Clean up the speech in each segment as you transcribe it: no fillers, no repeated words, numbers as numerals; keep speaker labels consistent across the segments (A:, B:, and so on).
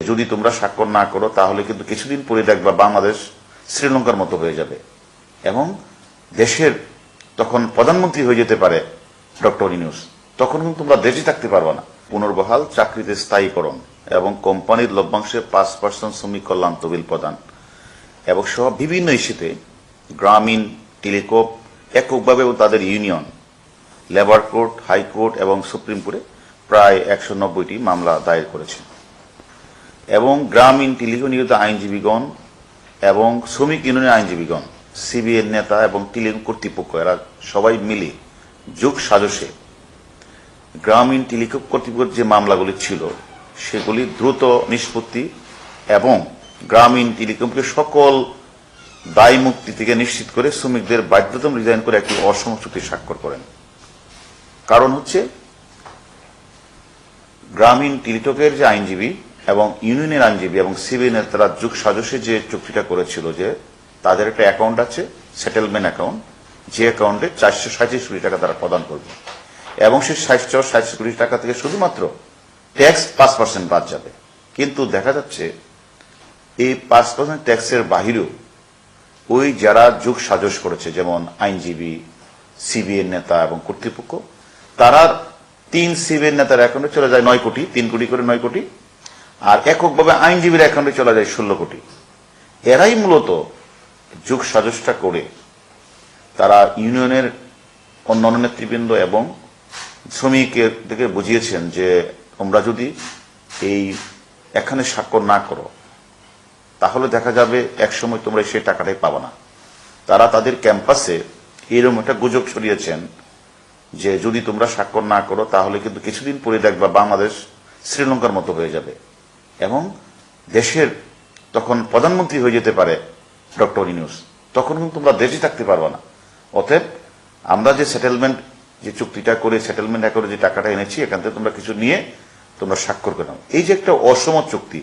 A: যদি তোমরা স্বাক্ষর না করো তাহলে কিন্তু কিছুদিন পরে দেখবা বাংলাদেশ শ্রীলঙ্কার মতো হয়ে যাবে এবং দেশের তখন প্রধানমন্ত্রী হয়ে যেতে পারে ডক্টর ইউনূস। তখন কিন্তু তোমরা দেশে থাকতে পারবে না। পুনর্বহাল, চাকরিতে স্থায়ীকরণ এবং কোম্পানির লভ্যাংশে 5% শ্রমিক কল্যাণ তহবিল প্রদান এবং সহ বিভিন্ন ইস্যুতে গ্রামীণ, টেলিকম এককভাবে তাদের ইউনিয়ন, লেবার কোর্ট, হাইকোর্ট এবং সুপ্রিম কোর্টে প্রায় 190টি মামলা দায়ের করেছে এবং গ্রামীণ টেলিকম নিয়োজিত আইনজীবীগণ এবং শ্রমিক ইউনিয়নের আইনজীবীগণ, সিবিএর নেতা এবং টেলিকম কর্তৃপক্ষ এরা সবাই মিলে যোগ সাজসে গ্রামীণ টেলিকম কর্তৃপক্ষের যে মামলাগুলি ছিল সেগুলি দ্রুত নিষ্পত্তি এবং গ্রামীণ টেলিকমকে সকল দায় মুক্তি থেকে নিশ্চিত করে শ্রমিকদের বাধ্যতামূলক রিজাইন করে একটি অসম চুক্তি স্বাক্ষর করেন। কারণ হচ্ছে গ্রামীণ টেলিটকের যে আইনজীবী এবং ইউনিয়নের আইনজীবী এবং সিভিল নেতারা যুগ সাজসে যে চুক্তিটা করেছিল যে তাদের একটা অ্যাকাউন্ট আছে, সেটেলমেন্ট অ্যাকাউন্ট, যে অ্যাকাউন্টে 437 কোটি টাকা তারা প্রদান করবে এবং সেই 437 কোটি টাকা থেকে শুধুমাত্র ট্যাক্স 5% বাদ যাবে। কিন্তু দেখা যাচ্ছে এই 5% ট্যাক্সের বাহিরেও ওই যারা যুগ সাজস করেছে যেমন আইনজীবী, সিবিএর নেতা এবং কর্তৃপক্ষ, তারা 3 সিবিএর নেতার অ্যাকাউন্টে চলে যায় 9 কোটি, 3 কোটি করে 9 কোটি, আর এককভাবে আইনজীবীর অ্যাকাউন্টে চলে যায় 16 কোটি। এরাই মূলত যুগ সাজসটা করে তারা ইউনিয়নের অন্যান্য নেতৃবৃন্দ এবং শ্রমিকের থেকে বুঝিয়েছেন যে তোমরা যদি এই এখানে স্বাক্ষর না করো তাহলে দেখা যাবে একসময় তোমরা সেই টাকাটাই পাবো না। তারা তাদের ক্যাম্পাসে এরকম একটা গুজব ছড়িয়েছেন যে যদি তোমরা স্বাক্ষর না করো তাহলে কিন্তু কিছুদিন পরে দেখবা বাংলাদেশ শ্রীলঙ্কার মতো হয়ে যাবে এবং দেশের তখন প্রধানমন্ত্রী হয়ে যেতে পারে ডক্টর ইউনূস। তখন কিন্তু তোমরা দেশে থাকতে পারবে না। অতএব আমরা যে সেটেলমেন্ট, যে চুক্তিটা করে সেটেলমেন্ট করে যে টাকাটা এনেছি এখান থেকে তোমরা কিছু নিয়ে তোমরা স্বাক্ষর করে নাও। এই যে একটা অসম চুক্তি,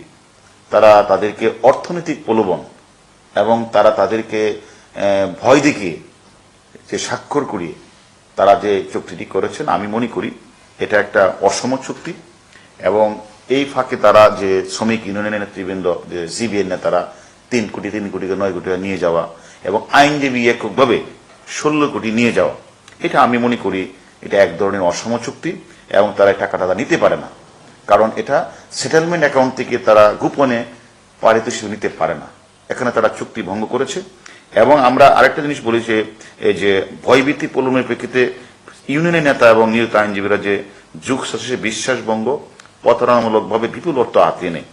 A: তারা তাদেরকে অর্থনৈতিক প্রলোভন এবং তারা তাদেরকে ভয় দেখিয়ে যে স্বাক্ষর করিয়ে তারা যে চুক্তিটি করেছেন, আমি মনে করি এটা একটা অসম চুক্তি এবং এই ফাঁকে তারা যে শ্রমিক ইউনিয়নের নেতৃবৃন্দ, যে সিবিএর নেতারা 3 কোটি 9 কোটি নিয়ে যাওয়া এবং আইনজীবী এককভাবে 16 কোটি নিয়ে যাওয়া, এটা আমি মনে করি এটা এক ধরনের অসম চুক্তি এবং তারা টাকাটা নিতে পারে না। কারণ এটা সেটেলমেন্ট অ্যাকাউন্ট থেকে তারা গোপনে পারিতোষিক নিতে পারে না। এখানে তারা চুক্তি ভঙ্গ করেছে এবং আমরা আরেকটা জিনিস বলি যে এই যে ভয়ভীতি প্রলোভনের প্রেক্ষিতে ইউনিয়নের নেতা এবং নিয়োজিত আইনজীবীরা যে যুগ সাজসে বিশ্বাসভঙ্গ, প্রতারণামূলকভাবে বিপুল অর্থ হাতিয়ে নেয়,